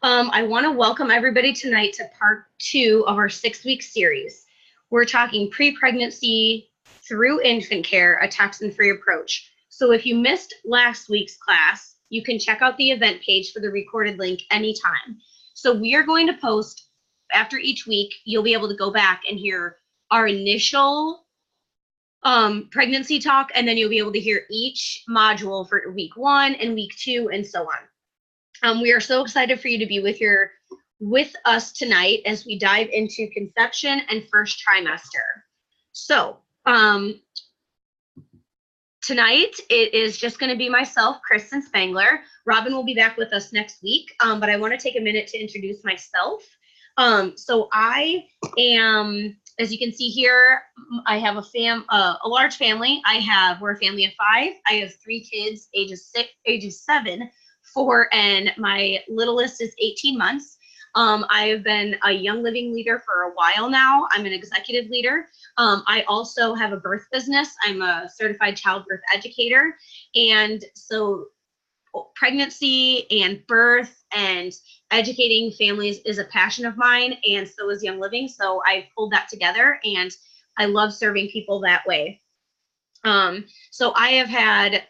I want to welcome everybody tonight to part 2 of our 6-week series. We're talking pre-pregnancy through infant care, a toxin-free approach. So if you missed last week's class, you can check out the event page for the recorded link anytime. So we are going to post, after each week, you'll be able to go back and hear our initial pregnancy talk, and then you'll be able to hear each module for week 1 and week 2 and so on. We are so excited for you to be with us tonight as we dive into conception and first trimester. So tonight it is just going to be myself, Kristen Spangler. Robin will be back with us next week, but I want to take a minute to introduce myself. So I am, as you can see here, I have a large family. We're a family of 5. I have 3 kids, ages 7, 4, and my littlest is 18 months. I have been a Young Living leader for a while now. I'm an executive leader. I also have a birth business. I'm a certified childbirth educator. And so pregnancy and birth and educating families is a passion of mine, and so is Young Living. So I pulled that together, and I love serving people that way. So I have had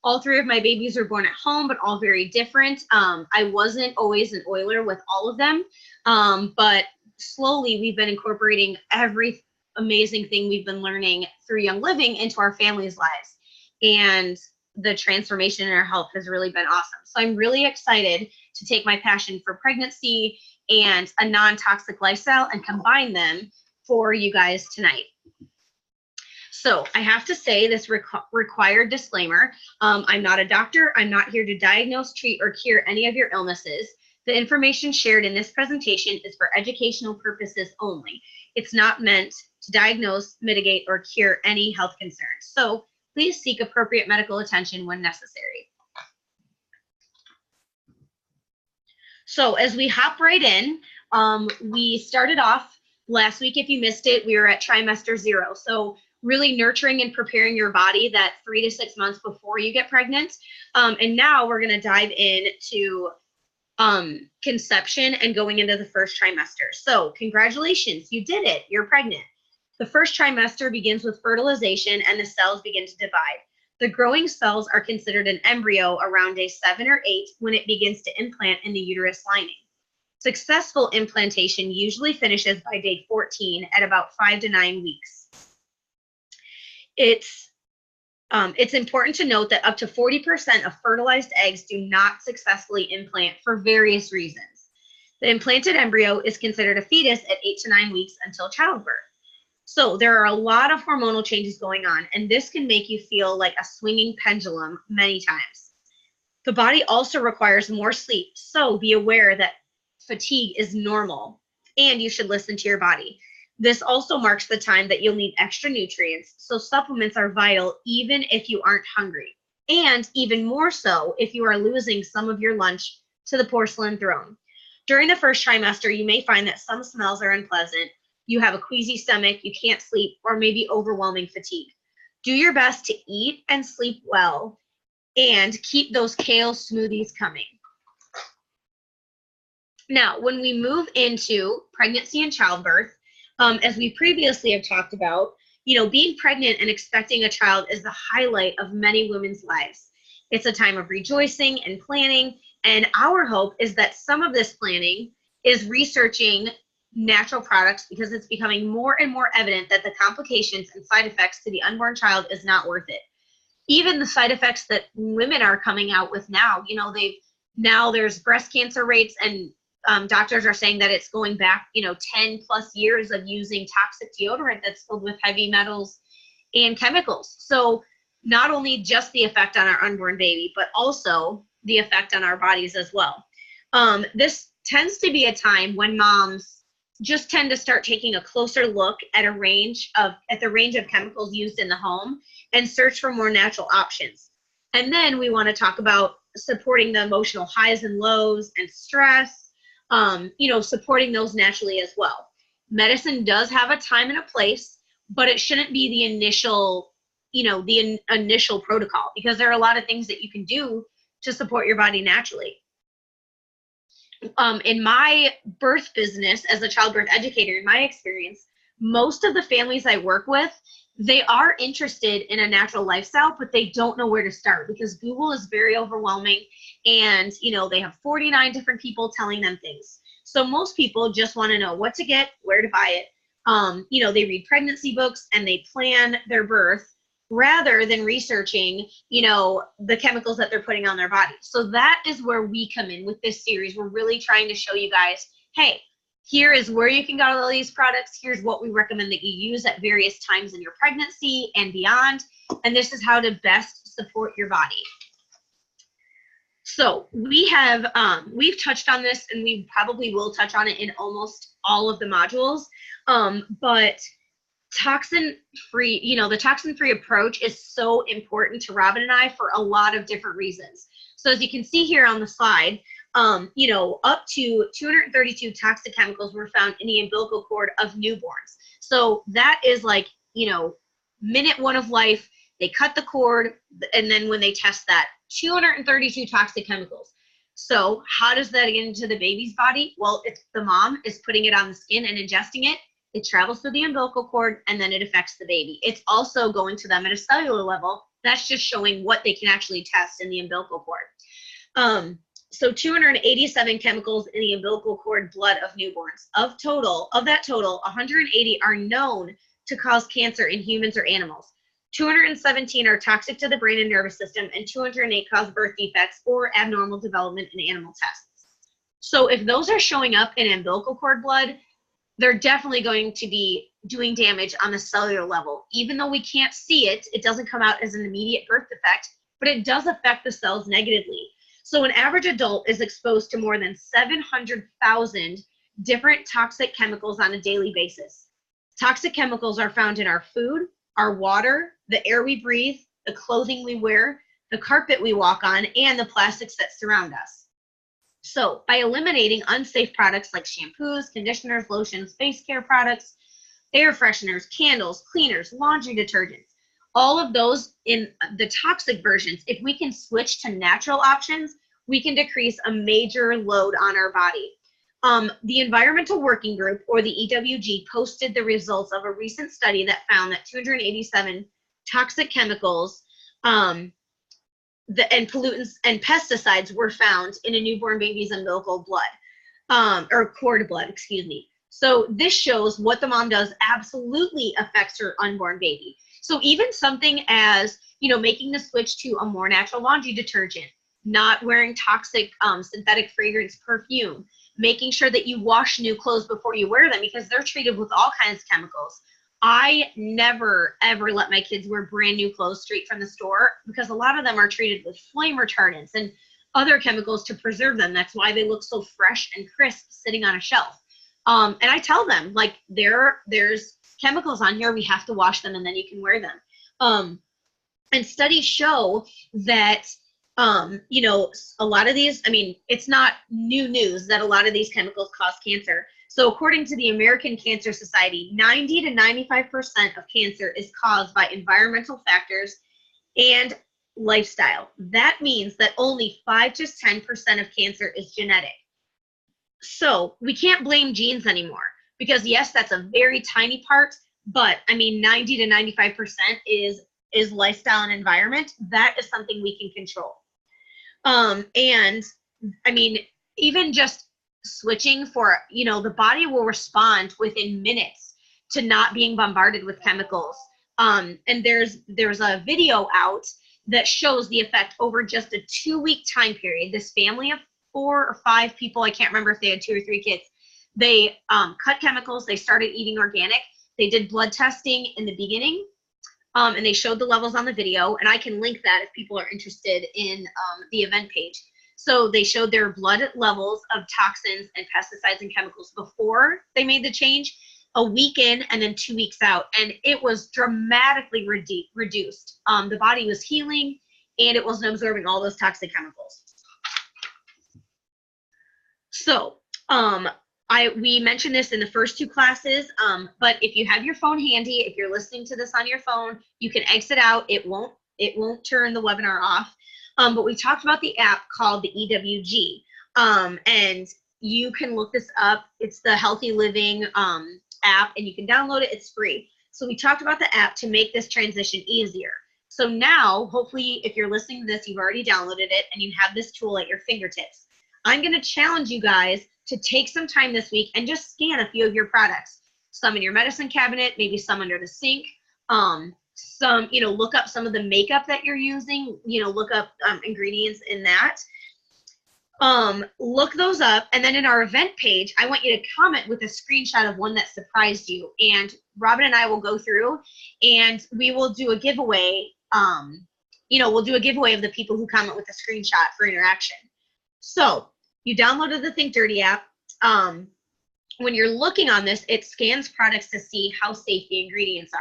all 3 of my babies were born at home, but all very different. I wasn't always an oiler with all of them, but slowly we've been incorporating every amazing thing we've been learning through Young Living into our families' lives. And the transformation in our health has really been awesome. So I'm really excited to take my passion for pregnancy and a non-toxic lifestyle and combine them for you guys tonight. So I have to say this required disclaimer. I'm not a doctor. I'm not here to diagnose, treat, or cure any of your illnesses. The information shared in this presentation is for educational purposes only. It's not meant to diagnose, mitigate, or cure any health concerns. So please seek appropriate medical attention when necessary. So as we hop right in, we started off last week. If you missed it, we were at trimester 0. So really nurturing and preparing your body that 3 to 6 months before you get pregnant. And now we're going to dive into conception and going into the first trimester. So congratulations, you did it. You're pregnant. The first trimester begins with fertilization and the cells begin to divide. The growing cells are considered an embryo around day 7 or 8 when it begins to implant in the uterus lining. Successful implantation usually finishes by day 14 at about 5 to 9 weeks. It's important to note that up to 40% of fertilized eggs do not successfully implant for various reasons. The implanted embryo is considered a fetus at 8 to 9 weeks until childbirth. So there are a lot of hormonal changes going on, and this can make you feel like a swinging pendulum many times. The body also requires more sleep, so be aware that fatigue is normal, and you should listen to your body. This also marks the time that you'll need extra nutrients, so supplements are vital even if you aren't hungry, and even more so if you are losing some of your lunch to the porcelain throne. During the first trimester, you may find that some smells are unpleasant, you have a queasy stomach, you can't sleep, or maybe overwhelming fatigue. Do your best to eat and sleep well, and keep those kale smoothies coming. Now, when we move into pregnancy and childbirth, as we previously have talked about, being pregnant and expecting a child is the highlight of many women's lives. It's a time of rejoicing and planning, and our hope is that some of this planning is researching natural products because it's becoming more and more evident that the complications and side effects to the unborn child is not worth it. Even the side effects that women are coming out with now, there's breast cancer rates, and doctors are saying that it's going back, 10 plus years of using toxic deodorant that's filled with heavy metals and chemicals. So not only just the effect on our unborn baby, but also the effect on our bodies as well. This tends to be a time when moms just tend to start taking a closer look at the range of chemicals used in the home and search for more natural options. And then we want to talk about supporting the emotional highs and lows and stress, supporting those naturally as well. Medicine does have a time and a place, but it shouldn't be the initial protocol, because there are a lot of things that you can do to support your body naturally. In my birth business as a childbirth educator, in my experience, most of the families I work with, they are interested in a natural lifestyle, but they don't know where to start because Google is very overwhelming, and they have 49 different people telling them things. So most people just want to know what to get, where to buy it. They read pregnancy books and they plan their birth rather than researching, the chemicals that they're putting on their body. So that is where we come in with this series. We're really trying to show you guys, hey, here is where you can get all these products. Here's what we recommend that you use at various times in your pregnancy and beyond. And this is how to best support your body. So we've touched on this, and we probably will touch on it in almost all of the modules. But toxin-free, the toxin-free approach is so important to Robin and I for a lot of different reasons. So as you can see here on the slide, up to 232 toxic chemicals were found in the umbilical cord of newborns. So that is like, minute one of life, they cut the cord, and then when they test that, 232 toxic chemicals. So how does that get into the baby's body? Well, if the mom is putting it on the skin and ingesting it, it travels through the umbilical cord, and then it affects the baby. It's also going to them at a cellular level. That's just showing what they can actually test in the umbilical cord. So 287 chemicals in the umbilical cord blood of newborns. Of that total, 180 are known to cause cancer in humans or animals. 217 are toxic to the brain and nervous system, and 208 cause birth defects or abnormal development in animal tests. So if those are showing up in umbilical cord blood, they're definitely going to be doing damage on the cellular level. Even though we can't see it, it doesn't come out as an immediate birth defect, but it does affect the cells negatively. So an average adult is exposed to more than 700,000 different toxic chemicals on a daily basis. Toxic chemicals are found in our food, our water, the air we breathe, the clothing we wear, the carpet we walk on, and the plastics that surround us. So by eliminating unsafe products like shampoos, conditioners, lotions, face care products, air fresheners, candles, cleaners, laundry detergents, all of those in the toxic versions, if we can switch to natural options, we can decrease a major load on our body. The Environmental Working Group, or the EWG, posted the results of a recent study that found that 287 toxic chemicals and pollutants and pesticides were found in a newborn baby's umbilical blood, or cord blood, excuse me. So this shows what the mom does absolutely affects her unborn baby. So even something as, making the switch to a more natural laundry detergent, not wearing toxic synthetic fragrance perfume, making sure that you wash new clothes before you wear them because they're treated with all kinds of chemicals. I never, ever let my kids wear brand new clothes straight from the store because a lot of them are treated with flame retardants and other chemicals to preserve them. That's why they look so fresh and crisp sitting on a shelf. And I tell them, like, there's chemicals on here. We have to wash them and then you can wear them. And studies show that, a lot of these, it's not new news that a lot of these chemicals cause cancer. So according to the American Cancer Society, 90 to 95% of cancer is caused by environmental factors and lifestyle. That means that only 5 to 10% of cancer is genetic. So we can't blame genes anymore because yes, that's a very tiny part, but 90 to 95% is lifestyle and environment. That is something we can control. And even just switching for, the body will respond within minutes to not being bombarded with chemicals. And there's a video out that shows the effect over just a 2-week time period. This family of 4 or 5 people, I can't remember if they had 2 or 3 kids, they cut chemicals, they started eating organic, they did blood testing in the beginning, and they showed the levels on the video, and I can link that if people are interested in the event page. So they showed their blood levels of toxins and pesticides and chemicals before they made the change, a week in, and then 2 weeks out, and it was dramatically reduced. The body was healing, and it wasn't absorbing all those toxic chemicals. So we mentioned this in the first 2 classes, but if you have your phone handy, if you're listening to this on your phone, you can exit out. It won't turn the webinar off. But we talked about the app called the EWG. And You can look this up. It's the Healthy Living app, and you can download it. It's free. So we talked about the app to make this transition easier. So now, hopefully, if you're listening to this, you've already downloaded it and you have this tool at your fingertips. I'm going to challenge you guys to take some time this week and just scan a few of your products. Some in your medicine cabinet, maybe some under the sink. Some, look up some of the makeup that you're using, look up ingredients in that. Look those up, and then in our event page, I want you to comment with a screenshot of one that surprised you, and Robin and I will go through and we will do a giveaway. We'll do a giveaway of the people who comment with a screenshot for interaction. So you downloaded the Think Dirty app. When you're looking on this, it scans products to see how safe the ingredients are.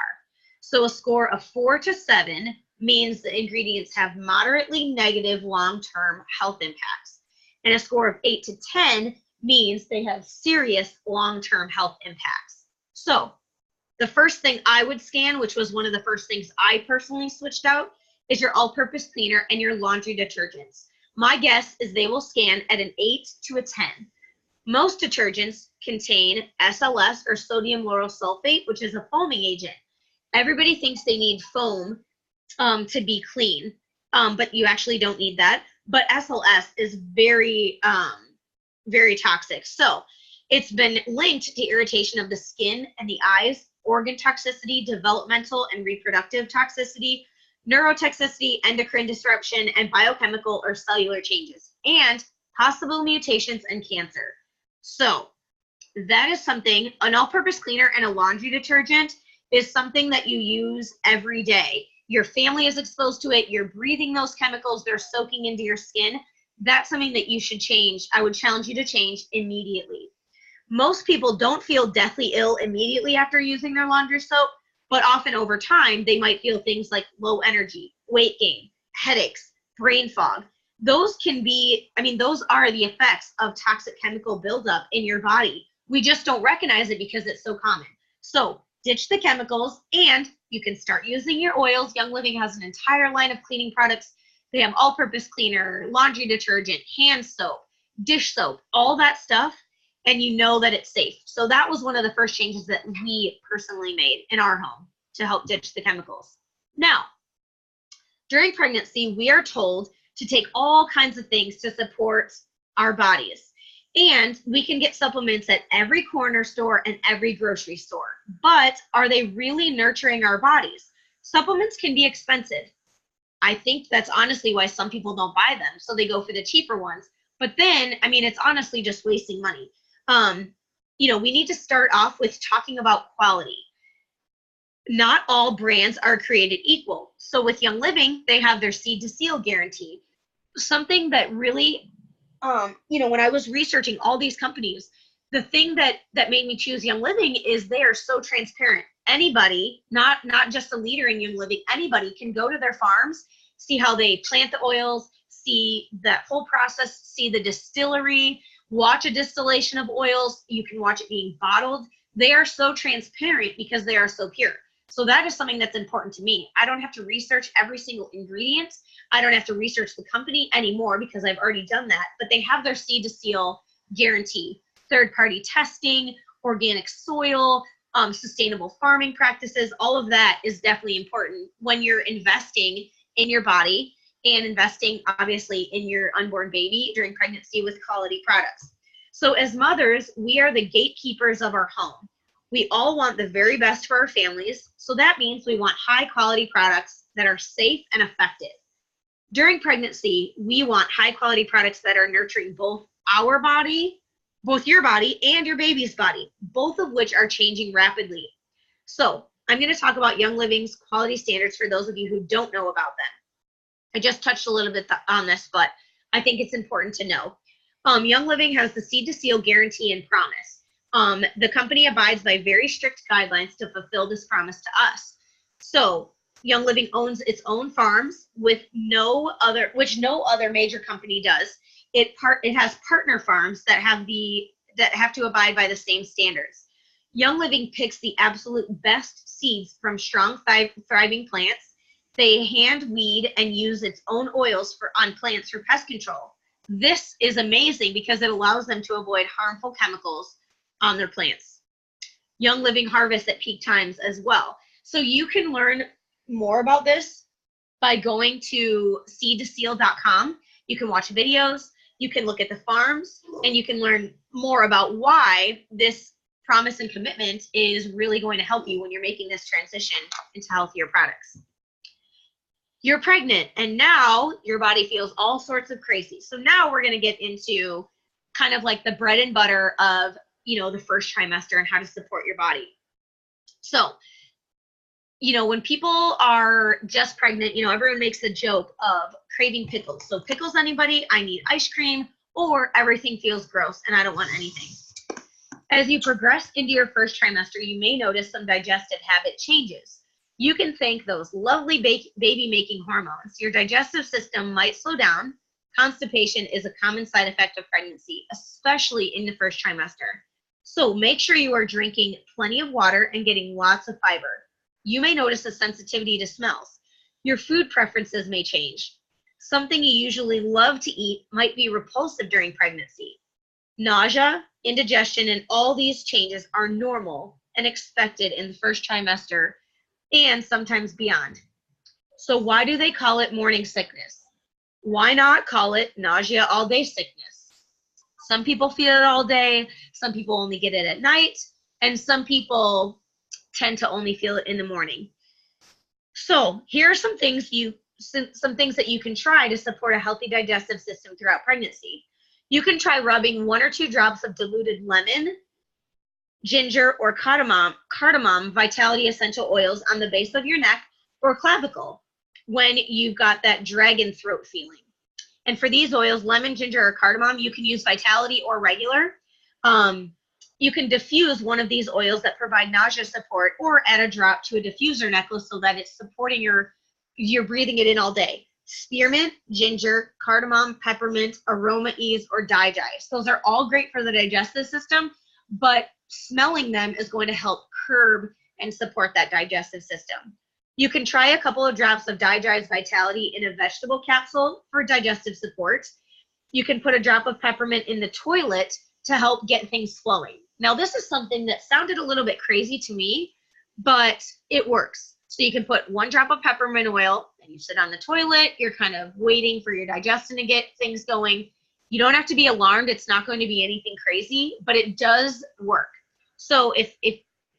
So a score of 4 to 7 means the ingredients have moderately negative long-term health impacts. And a score of 8 to 10 means they have serious long-term health impacts. So the first thing I would scan, which was one of the first things I personally switched out, is your all-purpose cleaner and your laundry detergents. My guess is they will scan at an 8 to a 10. Most detergents contain SLS, or sodium lauryl sulfate, which is a foaming agent. Everybody thinks they need foam to be clean, but you actually don't need that. But SLS is very, very toxic. So it's been linked to irritation of the skin and the eyes, organ toxicity, developmental and reproductive toxicity, neurotoxicity, endocrine disruption, and biochemical or cellular changes, and possible mutations and cancer. So that is something, an all-purpose cleaner and a laundry detergent is something that you use every day. Your family is exposed to it. You're breathing those chemicals. They're soaking into your skin. That's something that you should change. I would challenge you to change immediately. Most people don't feel deathly ill immediately after using their laundry soap, but often over time, they might feel things like low energy, weight gain, headaches, brain fog. Those can be, those are the effects of toxic chemical buildup in your body. We just don't recognize it because it's so common. So ditch the chemicals, and you can start using your oils. Young Living has an entire line of cleaning products. They have all-purpose cleaner, laundry detergent, hand soap, dish soap, all that stuff, and you know that it's safe. So that was one of the first changes that we personally made in our home to help ditch the chemicals. Now, during pregnancy, we are told to take all kinds of things to support our bodies. And we can get supplements at every corner store and every grocery store. But are they really nurturing our bodies? Supplements can be expensive. I think that's honestly why some people don't buy them. So they go for the cheaper ones. But then, it's honestly just wasting money. We need to start off with talking about quality. Not all brands are created equal. So with Young Living, they have their seed to seal guarantee. Something that really, when I was researching all these companies, the thing that made me choose Young Living is they are so transparent. Anybody, not just a leader in Young Living, anybody can go to their farms, see how they plant the oils, see that whole process, see the distillery, watch a distillation of oils. You can watch it being bottled. They are so transparent because they are so pure. So that is something that's important to me. I don't have to research every single ingredient. I don't have to research the company anymore because I've already done that. But they have their seed to seal guarantee, third-party testing, organic soil, sustainable farming practices. All of that is definitely important when you're investing in your body and investing, obviously, in your unborn baby during pregnancy with quality products. So as mothers, we are the gatekeepers of our home. We all want the very best for our families. So that means we want high-quality products that are safe and effective. During pregnancy, we want high-quality products that are nurturing both our body, both your body and your baby's body, both of which are changing rapidly. So I'm going to talk about Young Living's quality standards for those of you who don't know about them. I just touched a little bit on this, but I think it's important to know. Young Living has the seed to seal guarantee and promise. The company abides by very strict guidelines to fulfill this promise to us. So Young Living owns its own farms which no other major company does. It has partner farms that have to abide by the same standards. Young Living picks the absolute best seeds from strong, thriving plants. They hand weed and use its own oils on plants for pest control. This is amazing because it allows them to avoid harmful chemicals on their plants. Young living harvest at peak times as well. So you can learn more about this by going to seed2seal.com. You can watch videos, you can look at the farms, and you can learn more about why this promise and commitment is really going to help you when you're making this transition into healthier products. You're pregnant, and now your body feels all sorts of crazy. So now we're going to get into kind of like the bread and butter of, you know, the first trimester and how to support your body. So, you know, when people are just pregnant, you know, everyone makes the joke of craving pickles. So pickles, anybody? I need ice cream, or everything feels gross and I don't want anything. As you progress into your first trimester, you may notice some digestive habit changes. You can thank those lovely baby-making hormones. Your digestive system might slow down. Constipation is a common side effect of pregnancy, especially in the first trimester. So make sure you are drinking plenty of water and getting lots of fiber. You may notice a sensitivity to smells. Your food preferences may change. Something you usually love to eat might be repulsive during pregnancy. Nausea, indigestion, and all these changes are normal and expected in the first trimester and sometimes beyond. So why do they call it morning sickness? Why not call it nausea all day sickness? Some people feel it all day, some people only get it at night, and some people tend to only feel it in the morning. So here are some things that you can try to support a healthy digestive system throughout pregnancy. You can try rubbing 1 or 2 drops of diluted lemon, ginger, or cardamom vitality essential oils on the base of your neck or clavicle when you've got that dragon throat feeling. And for these oils, lemon, ginger, or cardamom, you can use vitality or regular. You can diffuse one of these oils that provide nausea support, or add a drop to a diffuser necklace so that it's supporting you're breathing it in all day. Spearmint, ginger, cardamom, peppermint, aroma ease, or digest. Those are all great for the digestive system, but smelling them is going to help curb and support that digestive system. You can try a couple of drops of Digest Vitality in a vegetable capsule for digestive support. You can put a drop of peppermint in the toilet to help get things flowing. Now, this is something that sounded a little bit crazy to me, but it works. So you can put 1 drop of peppermint oil, and you sit on the toilet, you're kind of waiting for your digestion to get things going. You don't have to be alarmed. It's not going to be anything crazy, but it does work. So if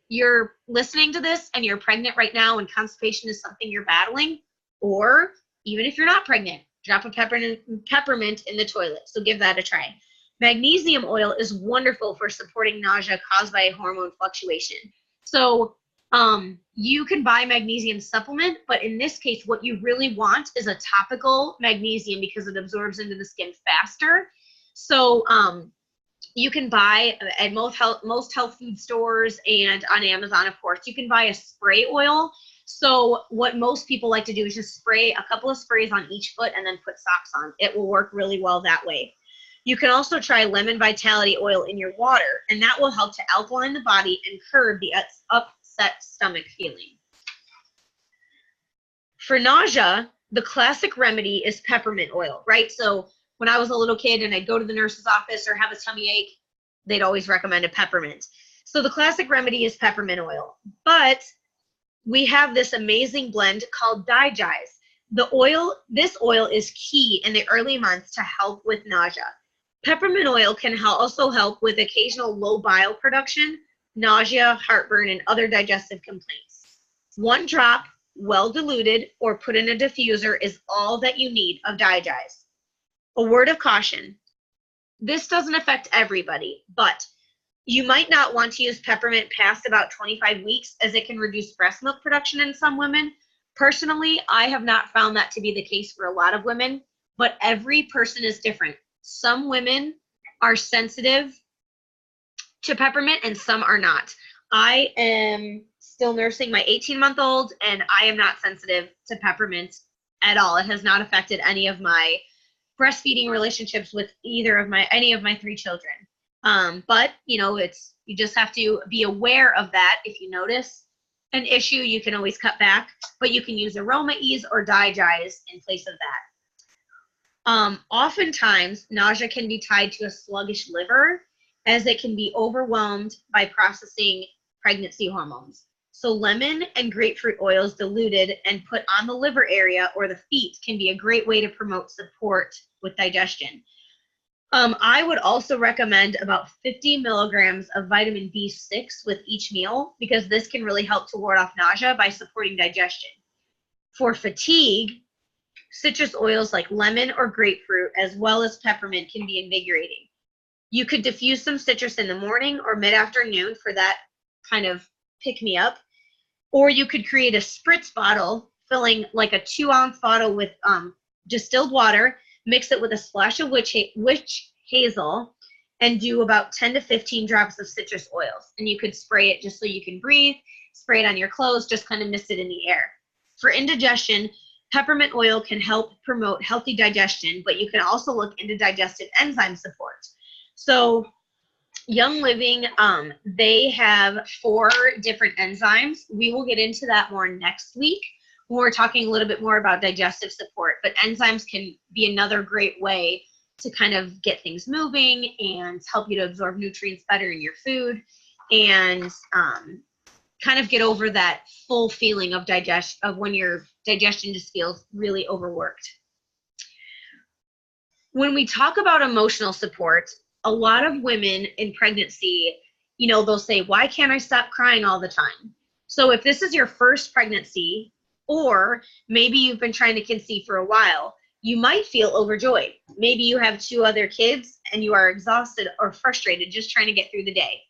you're listening to this and you're pregnant right now and constipation is something you're battling, or even if you're not pregnant, drop a peppermint in the toilet. So give that a try. Magnesium oil is wonderful for supporting nausea caused by a hormone fluctuation. So you can buy magnesium supplement, but in this case, what you really want is a topical magnesium because it absorbs into the skin faster. So you can buy at most health food stores and on Amazon, of course, you can buy a spray oil. So what most people like to do is just spray a couple of sprays on each foot and then put socks on. It will work really well that way. You can also try lemon vitality oil in your water, and that will help to alkaline the body and curb the upset stomach feeling. For nausea, the classic remedy is peppermint oil, right? So when I was a little kid and I'd go to the nurse's office or have a tummy ache, they'd always recommend a peppermint. So the classic remedy is peppermint oil, but we have this amazing blend called Digest. This oil is key in the early months to help with nausea. Peppermint oil can also help with occasional low bile production, nausea, heartburn, and other digestive complaints. 1 drop, well diluted, or put in a diffuser is all that you need of Digest. A word of caution. This doesn't affect everybody, but you might not want to use peppermint past about 25 weeks as it can reduce breast milk production in some women. Personally, I have not found that to be the case for a lot of women, but every person is different. Some women are sensitive to peppermint and some are not. I am still nursing my 18-month-old and I am not sensitive to peppermint at all. It has not affected any of my breastfeeding relationships with any of my 3 children. But you know, you just have to be aware of that. If you notice an issue, you can always cut back, but you can use aroma ease or Digest in place of that. Oftentimes, nausea can be tied to a sluggish liver, as it can be overwhelmed by processing pregnancy hormones. So lemon and grapefruit oils diluted and put on the liver area or the feet can be a great way to promote support with digestion. I would also recommend about 50 milligrams of vitamin B6 with each meal, because this can really help to ward off nausea by supporting digestion. For fatigue, citrus oils like lemon or grapefruit, as well as peppermint, can be invigorating. You could diffuse some citrus in the morning or mid-afternoon for that kind of pick-me-up, or you could create a spritz bottle, filling like a 2-ounce bottle with distilled water, mix it with a splash of witch hazel, and do about 10 to 15 drops of citrus oils. And you could spray it just so you can breathe, spray it on your clothes, just kind of mist it in the air. For indigestion, peppermint oil can help promote healthy digestion, but you can also look into digestive enzyme support. So Young Living, they have 4 different enzymes. We will get into that more next week when we're talking a little bit more about digestive support, but enzymes can be another great way to kind of get things moving and help you to absorb nutrients better in your food, and kind of get over that full feeling of when your digestion just feels really overworked. When we talk about emotional support, a lot of women in pregnancy, they'll say, why can't I stop crying all the time? So if this is your first pregnancy, or maybe you've been trying to conceive for a while, you might feel overjoyed. Maybe you have 2 other kids and you are exhausted or frustrated just trying to get through the day.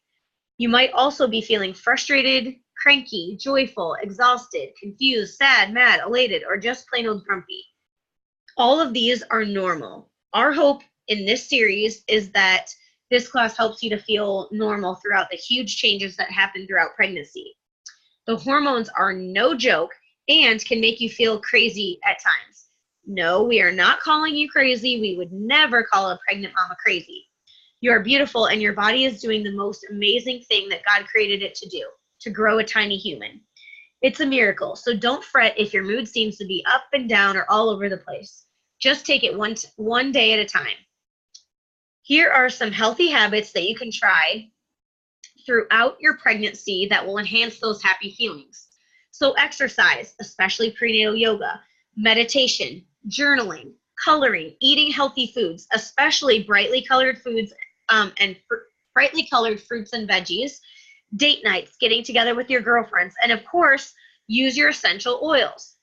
You might also be feeling frustrated, cranky, joyful, exhausted, confused, sad, mad, elated, or just plain old grumpy. All of these are normal. Our hope in this series is that this class helps you to feel normal throughout the huge changes that happen throughout pregnancy. The hormones are no joke and can make you feel crazy at times. No, we are not calling you crazy. We would never call a pregnant mama crazy. You are beautiful, and your body is doing the most amazing thing that God created it to do, to grow a tiny human. It's a miracle, so don't fret if your mood seems to be up and down or all over the place. Just take it one day at a time. Here are some healthy habits that you can try throughout your pregnancy that will enhance those happy feelings. So exercise, especially prenatal yoga, meditation, journaling, coloring, eating healthy foods, especially brightly colored foods and brightly colored fruits and veggies, date nights, getting together with your girlfriends, and of course, use your essential oils.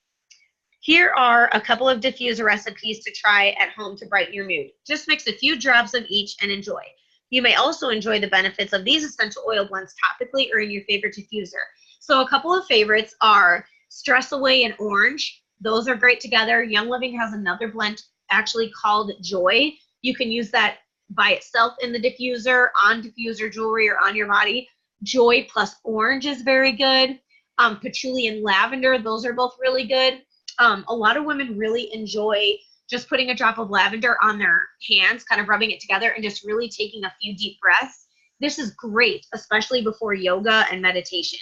Here are a couple of diffuser recipes to try at home to brighten your mood. Just mix a few drops of each and enjoy. You may also enjoy the benefits of these essential oil blends topically or in your favorite diffuser. So a couple of favorites are Stress Away and Orange. Those are great together. Young Living has another blend actually called Joy. You can use that by itself in the diffuser, on diffuser jewelry, or on your body. Joy plus Orange is very good. Patchouli and Lavender, those are both really good. A lot of women really enjoy just putting a drop of lavender on their hands, kind of rubbing it together and just really taking a few deep breaths. This is great, especially before yoga and meditation.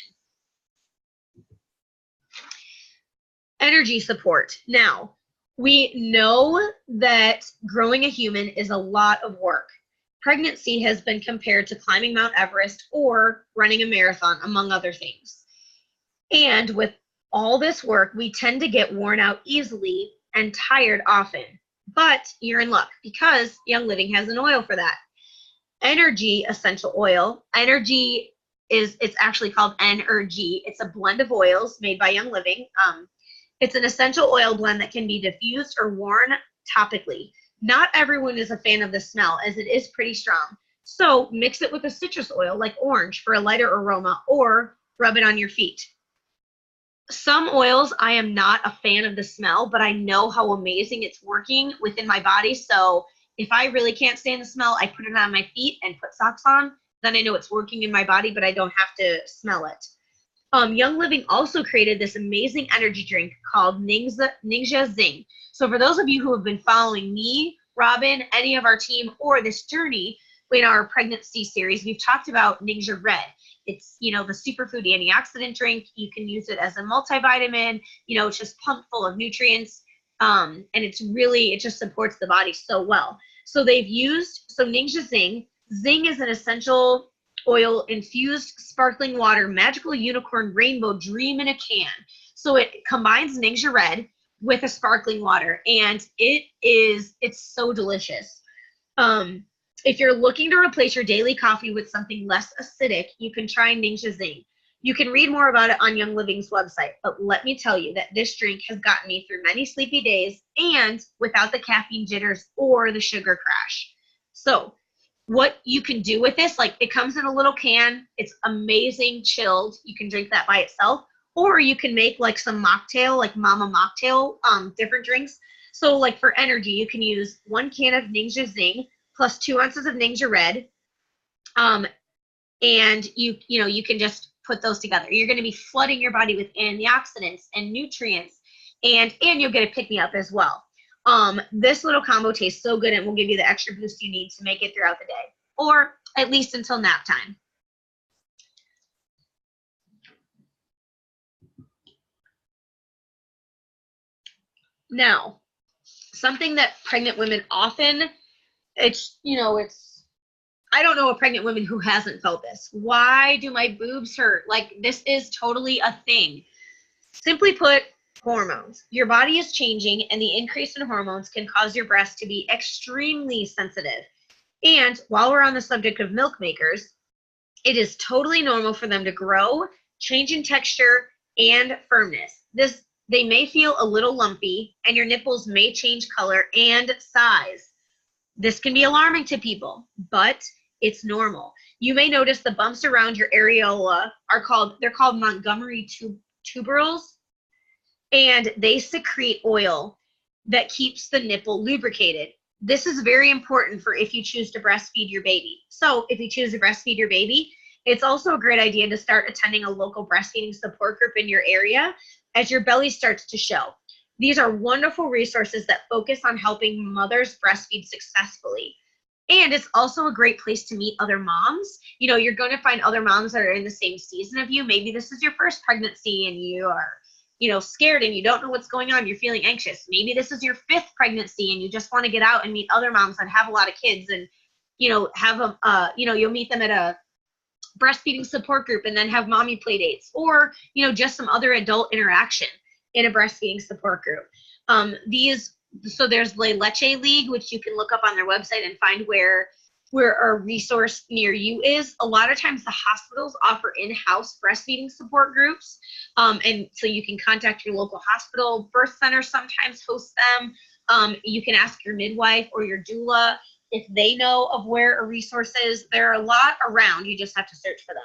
Energy support. Now, we know that growing a human is a lot of work. Pregnancy has been compared to climbing Mount Everest or running a marathon, among other things. And with all this work, we tend to get worn out easily and tired often. But you're in luck, because Young Living has an oil for that. Energy essential oil. It's actually called Energy. It's a blend of oils made by Young Living. It's an essential oil blend that can be diffused or worn topically. Not everyone is a fan of the smell, as it is pretty strong. So mix it with a citrus oil like orange for a lighter aroma, or rub it on your feet. Some oils, I am not a fan of the smell, but I know how amazing it's working within my body. So if I really can't stand the smell, I put it on my feet and put socks on. Then I know it's working in my body, but I don't have to smell it. Young Living also created this amazing energy drink called Ningxia Zing. So for those of you who have been following me, Robin, any of our team, or this journey in our pregnancy series, we've talked about Ningxia Red. It's, the superfood antioxidant drink. You can use it as a multivitamin. It's just pumped full of nutrients. And it just supports the body so well. So Ningxia Zing. Zing is an essential oil infused sparkling water, magical unicorn rainbow dream in a can. So it combines Ningxia Red with a sparkling water, and it's so delicious. If you're looking to replace your daily coffee with something less acidic, you can try Ningxia Zing. You can read more about it on Young Living's website, but let me tell you that this drink has gotten me through many sleepy days and without the caffeine jitters or the sugar crash. So what you can do with this, like it comes in a little can, it's amazing chilled. You can drink that by itself, or you can make like some mocktail, like mama mocktail, different drinks. So like for energy, you can use 1 can of Ningxia Zing plus 2 ounces of Ningxia Red. And you can just put those together. You're going to be flooding your body with antioxidants and nutrients, and you'll get a pick-me-up as well. This little combo tastes so good and will give you the extra boost you need to make it throughout the day, or at least until nap time. Now, something that pregnant women often, I don't know a pregnant woman who hasn't felt this. Why do my boobs hurt? Like, this is totally a thing. Simply put, hormones. Your body is changing, and the increase in hormones can cause your breasts to be extremely sensitive. And while we're on the subject of milk makers, it is totally normal for them to grow, change in texture, and firmness. They may feel a little lumpy, and your nipples may change color and size. This can be alarming to people, but it's normal. You may notice the bumps around your areola they're called Montgomery tuberals, and they secrete oil that keeps the nipple lubricated. This is very important for if you choose to breastfeed your baby. So if you choose to breastfeed your baby, it's also a great idea to start attending a local breastfeeding support group in your area as your belly starts to show. These are wonderful resources that focus on helping mothers breastfeed successfully. And it's also a great place to meet other moms. You're going to find other moms that are in the same season of you. Maybe this is your first pregnancy and you are, scared and you don't know what's going on. You're feeling anxious. Maybe this is your 5th pregnancy and you just want to get out and meet other moms that have a lot of kids and, have them, you'll meet them at a breastfeeding support group and then have mommy play dates, or, just some other adult interaction in a breastfeeding support group. So there's La Leche League, which you can look up on their website and find where a resource near you is. A lot of times the hospitals offer in-house breastfeeding support groups. And so you can contact your local hospital. Birth centers sometimes host them. You can ask your midwife or your doula if they know of where a resource is. There are a lot around. You just have to search for them.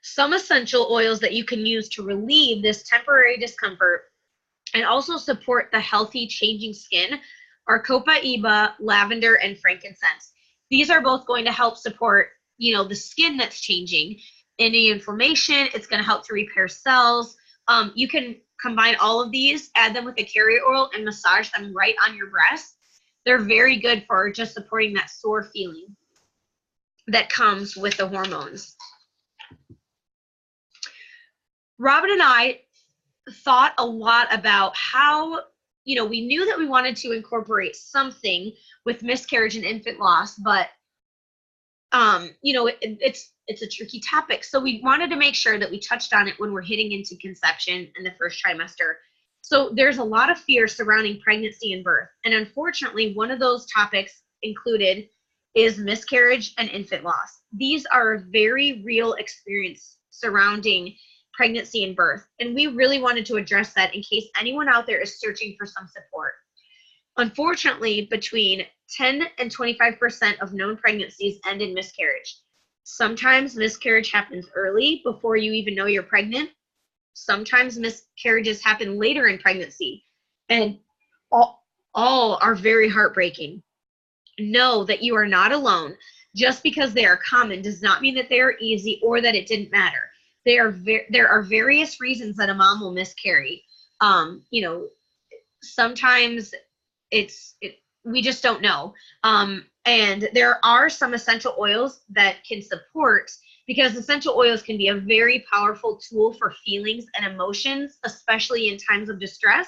Some essential oils that you can use to relieve this temporary discomfort and also support the healthy changing skin are copaiba, lavender, and frankincense. These are both going to help support, the skin that's changing. Any inflammation, it's going to help to repair cells. You can combine all of these, add them with a carrier oil, and massage them right on your breast. They're very good for just supporting that sore feeling that comes with the hormones. Robin and I thought a lot about how, we knew that we wanted to incorporate something with miscarriage and infant loss, but, it's a tricky topic. So we wanted to make sure that we touched on it when we're hitting into conception in the first trimester. So there's a lot of fear surrounding pregnancy and birth. And unfortunately, one of those topics included is miscarriage and infant loss. These are a very real experience surrounding pregnancy and birth. And we really wanted to address that in case anyone out there is searching for some support. Unfortunately, between 10 and 25% of known pregnancies end in miscarriage. Sometimes miscarriage happens early before you even know you're pregnant. Sometimes miscarriages happen later in pregnancy, and all are very heartbreaking. Know that you are not alone. Just because they are common does not mean that they are easy or that it didn't matter. There are various reasons that a mom will miscarry. Sometimes we just don't know. And there are some essential oils that can support because essential oils can be a very powerful tool for feelings and emotions, especially in times of distress.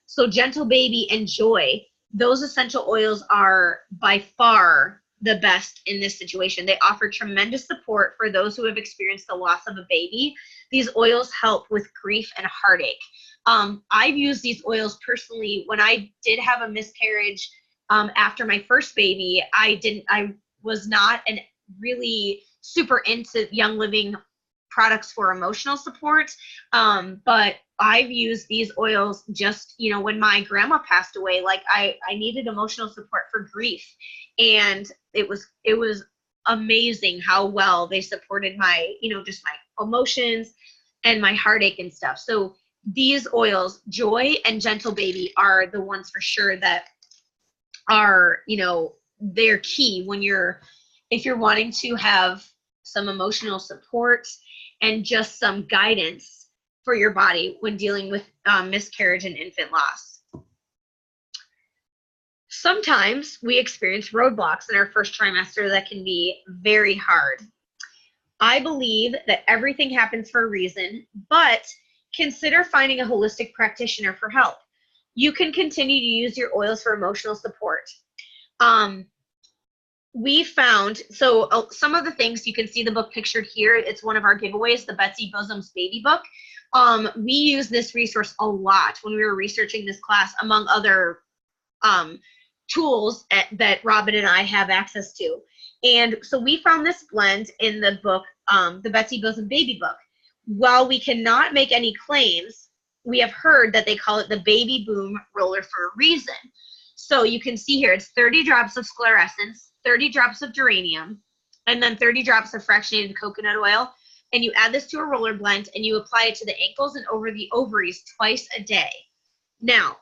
So Gentle Baby and Joy, those essential oils are by far the best in this situation. They offer tremendous support for those who have experienced the loss of a baby. These oils help with grief and heartache. I've used these oils personally when I did have a miscarriage after my first baby. I was not an really super into Young Living products for emotional support. But I've used these oils just, when my grandma passed away, like I needed emotional support for grief. And it was amazing how well they supported my, just my emotions and my heartache and stuff. So these oils, Joy and Gentle Baby, are the ones for sure that are, they're key if you're wanting to have some emotional support and just some guidance for your body when dealing with miscarriage and infant loss. Sometimes we experience roadblocks in our first trimester that can be very hard. I believe that everything happens for a reason, but consider finding a holistic practitioner for help. You can continue to use your oils for emotional support. We found, some of the things, you can see the book pictured here. It's one of our giveaways, the Betsy Bosom's Baby Book. We use this resource a lot when we were researching this class, among other tools that Robin and I have access to. And so we found this blend in the book, the Betsy Bosom Baby Book. While we cannot make any claims, we have heard that they call it the Baby Boom Roller for a reason. So you can see here, it's 30 drops of sclerescence, 30 drops of geranium, and then 30 drops of fractionated coconut oil. And you add this to a roller blend and you apply it to the ankles and over the ovaries twice a day. Now,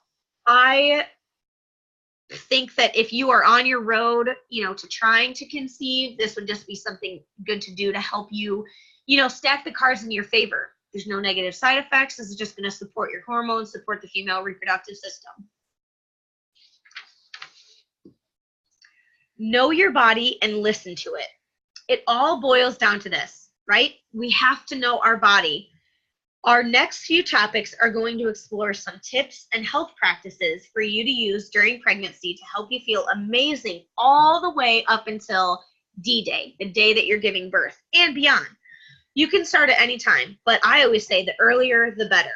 I think that if you are on your road, to trying to conceive, this would just be something good to do to help you, stack the cards in your favor. There's no negative side effects. This is just going to support your hormones, support the female reproductive system. Know your body and listen to it. It all boils down to this, right? We have to know our body. Our next few topics are going to explore some tips and health practices for you to use during pregnancy to help you feel amazing all the way up until D-Day, the day that you're giving birth, and beyond. You can start at any time, but I always say the earlier, the better.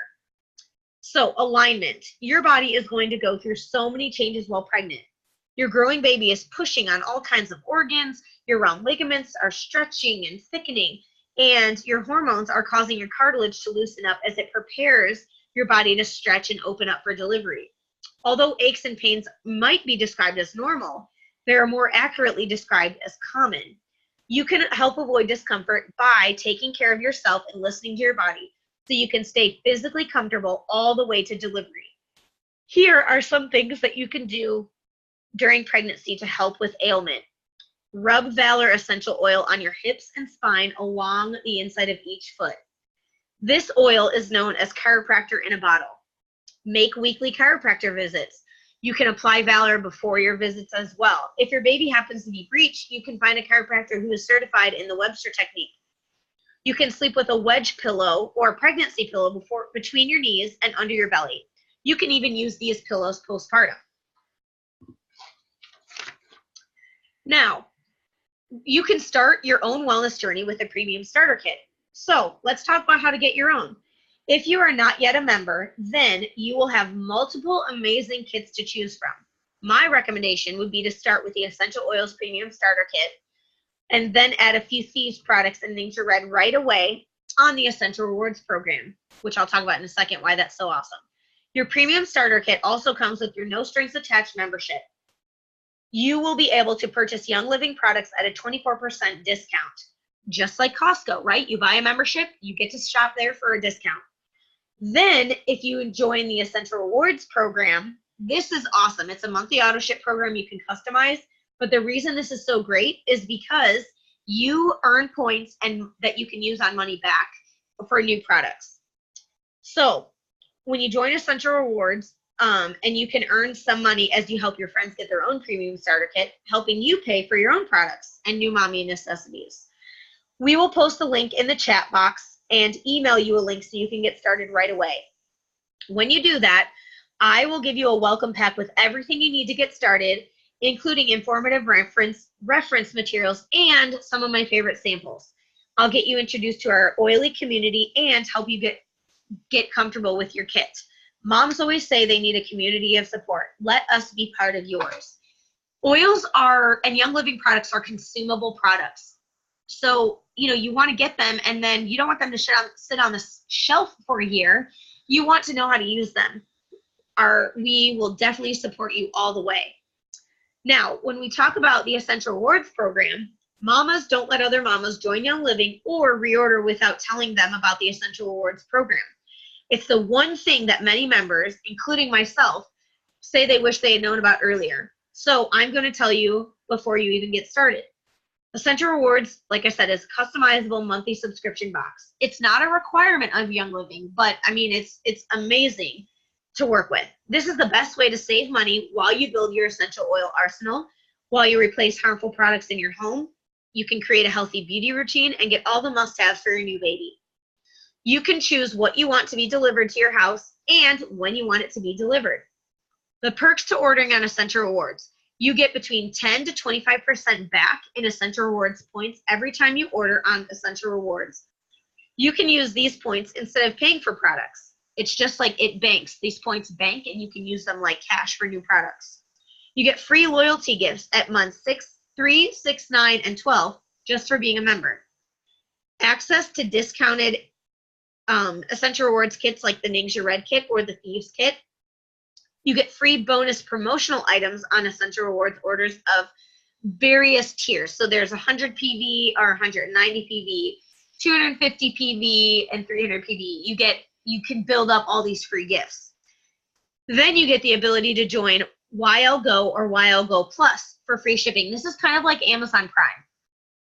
So, alignment. Your body is going to go through so many changes while pregnant. Your growing baby is pushing on all kinds of organs. Your round ligaments are stretching and thickening, and your hormones are causing your cartilage to loosen up as it prepares your body to stretch and open up for delivery. Although aches and pains might be described as normal, they are more accurately described as common. You can help avoid discomfort by taking care of yourself and listening to your body so you can stay physically comfortable all the way to delivery. Here are some things that you can do during pregnancy to help with ailment. Rub Valor essential oil on your hips and spine along the inside of each foot. This oil is known as chiropractor in a bottle. Make weekly chiropractor visits. You can apply Valor before your visits as well. If your baby happens to be breech, you can find a chiropractor who is certified in the Webster technique. You can sleep with a wedge pillow or a pregnancy pillow between your knees and under your belly. You can even use these pillows postpartum. Now, you can start your own wellness journey with a premium starter kit. So let's talk about how to get your own. If you are not yet a member, then you will have multiple amazing kits to choose from. My recommendation would be to start with the Essential Oils Premium Starter Kit and then add a few Thieves products and Nature Red right away on the Essential Rewards program, which I'll talk about in a second why that's so awesome. Your Premium Starter Kit also comes with your No Strings Attached membership. You will be able to purchase Young Living products at a 24% discount, just like Costco, right? You buy a membership, you get to shop there for a discount. Then, if you join the Essential Rewards program, this is awesome. It's a monthly auto ship program you can customize, but the reason this is so great is because you earn points and that you can use on money back for new products. So, when you join Essential Rewards, and you can earn some money as you help your friends get their own premium starter kit, helping you pay for your own products and new mommy necessities. We will post the link in the chat box and email you a link so you can get started right away. When you do that, I will give you a welcome pack with everything you need to get started, including informative reference materials and some of my favorite samples. I'll get you introduced to our oily community and help you get comfortable with your kit. Moms always say they need a community of support. Let us be part of yours. Oils and Young Living products are consumable products. So, you want to get them, and then you don't want them to sit on the shelf for a year. You want to know how to use them. We will definitely support you all the way. Now, when we talk about the Essential Rewards program, mamas don't let other mamas join Young Living or reorder without telling them about the Essential Rewards program. It's the one thing that many members, including myself, say they wish they had known about earlier. So I'm going to tell you before you even get started. Essential Rewards, like I said, is a customizable monthly subscription box. It's not a requirement of Young Living, but I mean, it's amazing to work with. This is the best way to save money while you build your essential oil arsenal, while you replace harmful products in your home. You can create a healthy beauty routine and get all the must-haves for your new baby. You can choose what you want to be delivered to your house and when you want it to be delivered. The perks to ordering on Essential Rewards. You get between 10 to 25% back in Essential Rewards points every time you order on Essential Rewards. You can use these points instead of paying for products. It's just like it banks. These points bank, and you can use them like cash for new products. You get free loyalty gifts at months 6, 3, 6, 9, and 12 just for being a member. Access to discounted Essential Rewards kits like the Ningxia Red Kit or the Thieves Kit. You get free bonus promotional items on Essential Rewards orders of various tiers. So there's 100 PV or 190 PV, 250 PV, and 300 PV. You can build up all these free gifts. Then you get the ability to join YL Go or YL Go Plus for free shipping. This is kind of like Amazon Prime.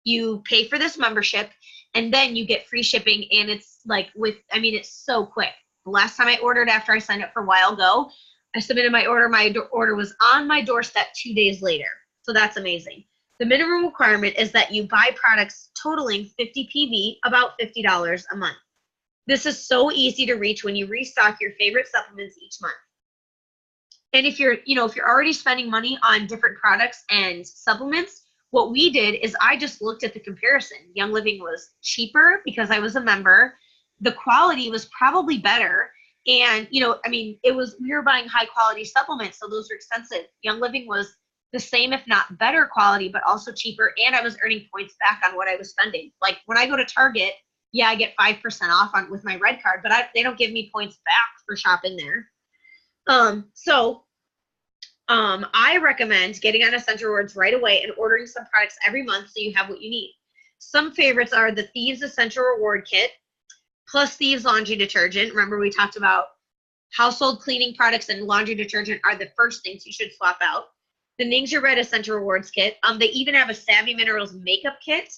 You pay for this membership, and then you get free shipping, and it's like it's so quick. The last time I ordered after I signed up for YL Go, I submitted my order. My order was on my doorstep 2 days later. So that's amazing. The minimum requirement is that you buy products totaling 50 PV, about $50 a month. This is so easy to reach when you restock your favorite supplements each month. And if you're already spending money on different products and supplements, what we did is I just looked at the comparison. Young Living was cheaper because I was a member. The quality was probably better. And, we were buying high quality supplements, so those are expensive. Young Living was the same, if not better quality, but also cheaper. And I was earning points back on what I was spending. Like when I go to Target, yeah, I get 5% off with my red card, but they don't give me points back for shopping there. I recommend getting on Essential Rewards right away and ordering some products every month so you have what you need. Some favorites are the Thieves Essential Reward Kit, plus Thieves Laundry Detergent. Remember, we talked about household cleaning products and laundry detergent are the first things you should swap out. The Ningxia Red Essential Rewards Kit. They even have a Savvy Minerals makeup kit,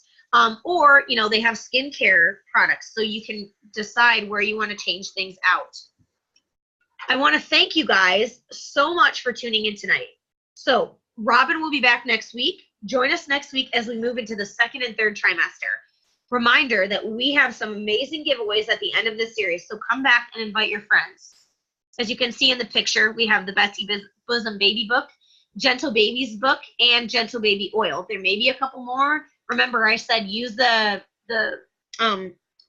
or they have skincare products, so you can decide where you want to change things out. I want to thank you guys so much for tuning in tonight. So Robin will be back next week. Join us next week as we move into the second and third trimester. Reminder that we have some amazing giveaways at the end of this series, so come back and invite your friends. As you can see in the picture, we have the Betsy Bosom Baby Book, Gentle Babies Book, and Gentle Baby Oil. There may be a couple more. Remember, I said use the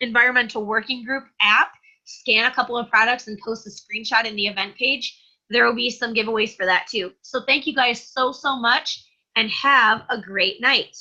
Environmental Working Group app, scan a couple of products, and post a screenshot in the event page. There will be some giveaways for that too. So thank you guys so much, and have a great night.